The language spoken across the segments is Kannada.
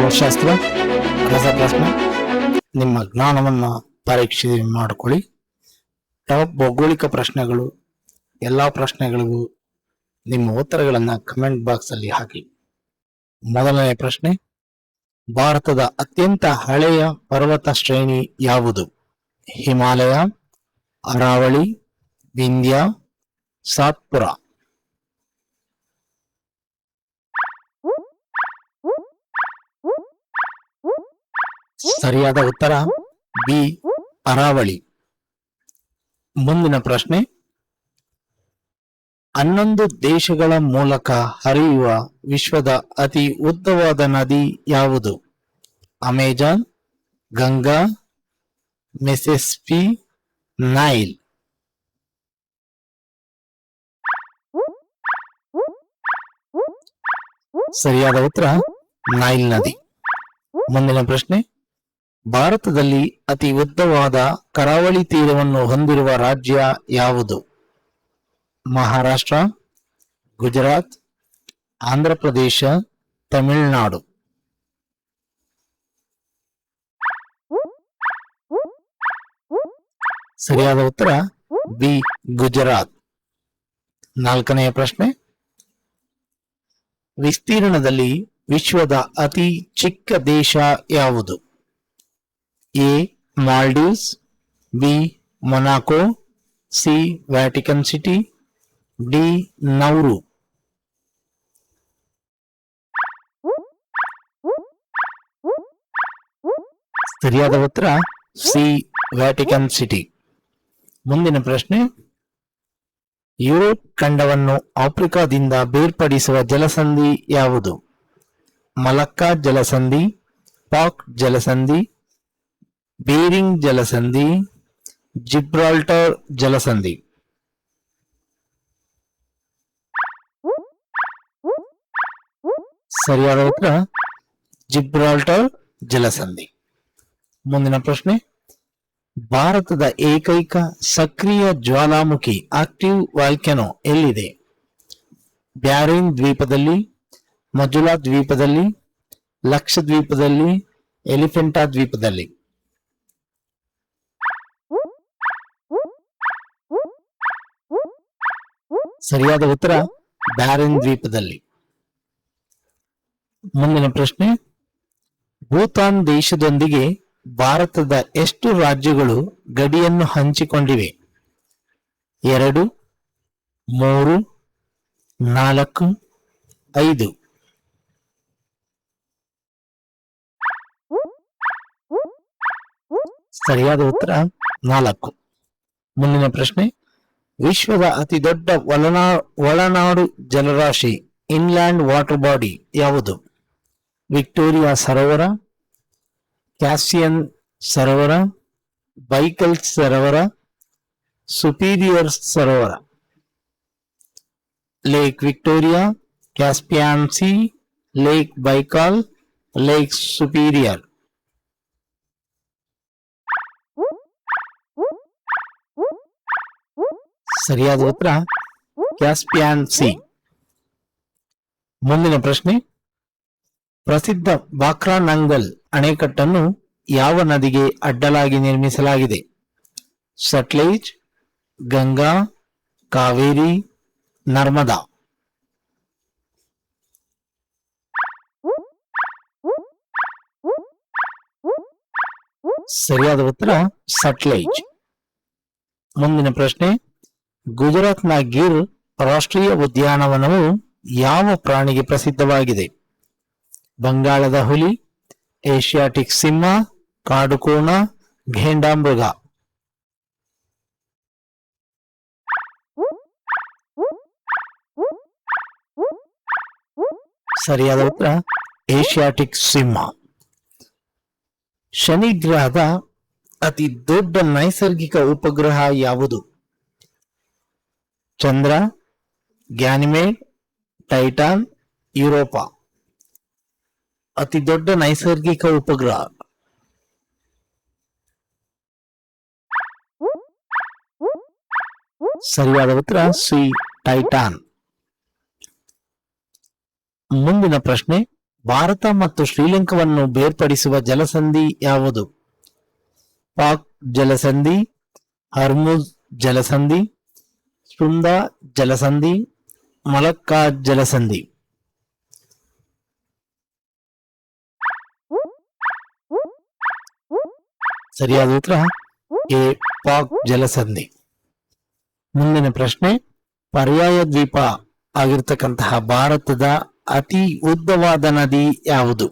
ಜೀವಶಾಸ್ತ್ರ ರಸಪ್ರಶ್ನೆ. ನಿಮ್ಮ ಜ್ಞಾನವನ್ನು ಪರೀಕ್ಷೆ ಮಾಡಿಕೊಳ್ಳಿ. ಟಾಪ್ ಭೌಗೋಳಿಕ ಪ್ರಶ್ನೆಗಳು, ಎಲ್ಲ ಪ್ರಶ್ನೆಗಳಿಗೂ ನಿಮ್ಮ ಉತ್ತರಗಳನ್ನು ಕಮೆಂಟ್ ಬಾಕ್ಸ್ ಅಲ್ಲಿ ಹಾಕಿ. ಮೊದಲನೇ ಪ್ರಶ್ನೆ, ಭಾರತದ ಅತ್ಯಂತ ಹಳೆಯ ಪರ್ವತ ಶ್ರೇಣಿ ಯಾವುದು? ಹಿಮಾಲಯ, ಅರಾವಳಿ, ವಿಂಧ್ಯ, ಸಾತ್ಪುರ. ಸರಿಯಾದ ಉತ್ತರ ಬಿ, ಅರಾವಳಿ. ಮುಂದಿನ ಪ್ರಶ್ನೆ, 11 ದೇಶಗಳ ಮೂಲಕ ಹರಿಯುವ ವಿಶ್ವದ ಅತಿ ಉದ್ದವಾದ ನದಿ ಯಾವುದು? Amazon, Ganga, Mississippi, Nile. ಸರಿಯಾದ ಉತ್ತರ ನೈಲ್ ನದಿ. ಮುಂದಿನ ಪ್ರಶ್ನೆ, ಭಾರತದಲ್ಲಿ ಅತಿ ಉದ್ದವಾದ ಕರಾವಳಿ ತೀರವನ್ನು ಹೊಂದಿರುವ ರಾಜ್ಯ ಯಾವುದು? ಮಹಾರಾಷ್ಟ್ರ, ಗುಜರಾತ್, ಆಂಧ್ರ ಪ್ರದೇಶ, ತಮಿಳುನಾಡು. ಸರಿಯಾದ ಉತ್ತರ ಬಿ, ಗುಜರಾತ್. ನಾಲ್ಕನೆಯ ಪ್ರಶ್ನೆ, ವಿಸ್ತೀರ್ಣದಲ್ಲಿ ವಿಶ್ವದ ಅತಿ ಚಿಕ್ಕ ದೇಶ ಯಾವುದು? A, Maldives, B, Monaco, C, Vatican city, D, Nauru. ಸರಿಯಾದ ಉತ್ತರ ಸಿ, ವ್ಯಾಟಿಕನ್ ಸಿಟಿ. ಮುಂದಿನ ಪ್ರಶ್ನೆ, ಯುರೋಪ್ ಖಂಡವನ್ನು ಆಫ್ರಿಕಾದಿಂದ ಬೇರ್ಪಡಿಸುವ ಜಲಸಂಧಿ ಯಾವುದು? ಮಲಕ್ಕಾ ಜಲಸಂಧಿ, ಪಾಕ್ ಜಲಸಂಧಿ, ಬೇರಿಂಗ್ ಜಲಸಂಧಿ, ಜಿಬ್ರಾಲ್ಟರ್ ಜಲಸಂಧಿ. ಸರಿಯಾದ ಉತ್ತರ ಜಿಬ್ರಾಲ್ಟರ್ ಜಲಸಂಧಿ. ಮುಂದಿನ ಪ್ರಶ್ನೆ, ಭಾರತದ ಏಕೈಕ ಸಕ್ರಿಯ ಜ್ವಾಲಾಮುಖಿ ಆಕ್ಟಿವ್ ವಾಲ್ಕೆನೋ ಎಲ್ಲಿದೆ? ಬ್ಯಾರಿನ್ ದ್ವೀಪದಲ್ಲಿ, ಮಜುಲಾ ದ್ವೀಪದಲ್ಲಿ, ಲಕ್ಷದ್ವೀಪದಲ್ಲಿ, ಎಲಿಫೆಂಟಾ ದ್ವೀಪದಲ್ಲಿ. ಸರಿಯಾದ ಉತ್ತರ ಬ್ಯಾರಿನ್ ದ್ವೀಪದಲ್ಲಿ. ಮುಂದಿನ ಪ್ರಶ್ನೆ, ಭೂತಾನ್ ದೇಶದೊಂದಿಗೆ ಭಾರತದ ಎಷ್ಟು ರಾಜ್ಯಗಳು ಗಡಿಯನ್ನು ಹಂಚಿಕೊಂಡಿವೆ? 2, 3, 4, 5. ಸರಿಯಾದ ಉತ್ತರ 4. ಮುಂದಿನ ಪ್ರಶ್ನೆ, ವಿಶ್ವದ ಅತಿ ದೊಡ್ಡ ಒಳನಾಡು ಜಲರಾಶಿ ಇನ್ಲ್ಯಾಂಡ್ ವಾಟರ್ ಬಾಡಿ ಯಾವುದು? ವಿಕ್ಟೋರಿಯಾ ಸರೋವರ, ಕ್ಯಾಸ್ಪಿಯನ್ ಸರೋವರ, ಬೈಕಲ್ ಸರೋವರ, ಸುಪೀರಿಯರ್ ಸರೋವರ. Lake Victoria, Caspian C, lake Baikal, lake superior. ಸರಿಯಾದ ಉತ್ತರ ಕ್ಯಾಸ್ಪಿಯನ್ ಸಿ. ಮುಂದಿನ ಪ್ರಶ್ನೆ, ಪ್ರಸಿದ್ಧ ಬಾಕ್ರಾ ನಂಗಲ್ ಅಣೆಕಟ್ಟನ್ನು ಯಾವ ನದಿಗೆ ಅಡ್ಡಲಾಗಿ ನಿರ್ಮಿಸಲಾಗಿದೆ? ಸಟ್ಲೇಜ್, ಗಂಗಾ, ಕಾವೇರಿ, ನರ್ಮದಾ. ಸರಿಯಾದ ಉತ್ತರ ಸಟ್ಲೇಜ್. ಮುಂದಿನ ಪ್ರಶ್ನೆ, ಗುಜರಾತ್ನ ಗಿರ್ ರಾಷ್ಟ್ರೀಯ ಉದ್ಯಾನವನವು ಯಾವ ಪ್ರಾಣಿಗೆ ಪ್ರಸಿದ್ಧವಾಗಿದೆ? ಬಂಗಾಳದ ಹುಲಿ, ಏಷಿಯಾಟಿಕ್ ಸಿಂಹ, ಕಾಡುಕೋಣ, ಘೇಂಡಾಮೃಗ. ಸರಿಯಾದ ಉತ್ತರ ಏಷಿಯಾಟಿಕ್ ಸಿಂಹ. ಶನಿ ಗ್ರಹದ ಅತಿ ದೊಡ್ಡ ನೈಸರ್ಗಿಕ ಉಪಗ್ರಹ ಯಾವುದು? ಚಂದ್ರ, ಗ್ಯಾನಿಮೇಡ್, ಟೈಟಾನ್, ಯುರೋಪಾ. ಅತಿ ದೊಡ್ಡ ನೈಸರ್ಗಿಕ ಉಪಗ್ರಹ. ಸರಿಯಾದ ಉತ್ತರ ಸಿ, ಟೈಟಾನ್. ಮುಂದಿನ ಪ್ರಶ್ನೆ, ಭಾರತ ಮತ್ತು ಶ್ರೀಲಂಕಾವನ್ನು ಬೇರ್ಪಡಿಸುವ ಜಲಸಂಧಿ ಯಾವುದು? ಪಾಕ್ ಜಲಸಂಧಿ, ಹರ್ಮುಜ್ ಜಲಸಂಧಿ, ಸುಂದ ಜಲಸಂಧಿ, ಮಲಕ್ಕಾ ಜಲಸಂಧಿ. ಸರಿಯಾದ ಉತ್ತರ ಎ, ಪಾಕ್ ಜಲಸಂಧಿ. ಮುಂದಿನ ಪ್ರಶ್ನೆ, ಪರ್ಯಾಯ ದ್ವೀಪ ಆಗಿರ್ತಕ್ಕಂತಹ ಭಾರತದ ಅತಿ ಉದ್ದವಾದ ನದಿ ಯಾವುದು?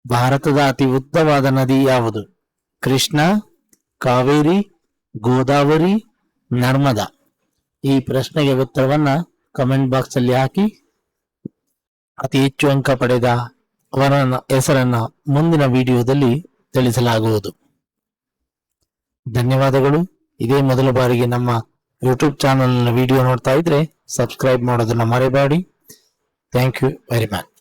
ಭಾರತದ ಅತಿ ಉದ್ದವಾದ ನದಿ ಯಾವುದು? ಕೃಷ್ಣ, ಕಾವೇರಿ, ಗೋದಾವರಿ, ನರ್ಮದಾ. ಈ ಪ್ರಶ್ನೆಗೆ ಉತ್ತರವನ್ನ ಕಮೆಂಟ್ ಬಾಕ್ಸ್ ಅಲ್ಲಿ ಹಾಕಿ. ಅತಿ ಹೆಚ್ಚು ಅಂಕ ಪಡೆದ ಅವರ ಹೆಸರನ್ನ ಮುಂದಿನ ವಿಡಿಯೋದಲ್ಲಿ ತಿಳಿಸಲಾಗುವುದು. ಧನ್ಯವಾದಗಳು. ಇದೇ ಮೊದಲ ಬಾರಿಗೆ ನಮ್ಮ ಯೂಟ್ಯೂಬ್ ಚಾನಲ್ ವಿಡಿಯೋ ನೋಡ್ತಾ ಇದ್ರೆ ಸಬ್ಸ್ಕ್ರೈಬ್ ಮಾಡೋದನ್ನ ಮರೆಯಬೇಡಿ. Thank you very much.